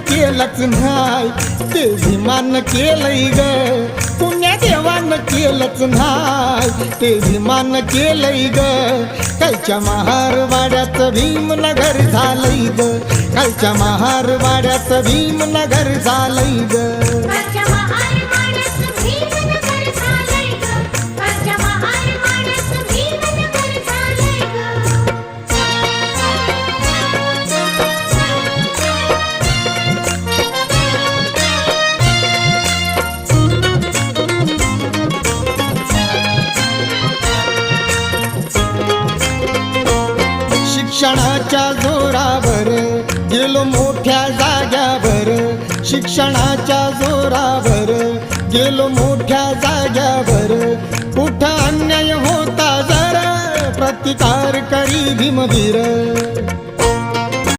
केलंच नाही, ते भीमान केलंय ग. पुण्या देवानं केलंच नाही, ते भीमान केलंय ग. कालच्या महारवाड्याचं भीमनगर झालंय ग, कालच्या महारवाड्याचं भीमनगर झालंय ग. शिक्षणाच्या जोरावर गेलो मोठ्या जाग्यावर, शिक्षणाच्या जोरावर गेलो मोठ्या जाग्यावर. कुठं अन्याय होता जरा प्रतिकार करी भीमवीर.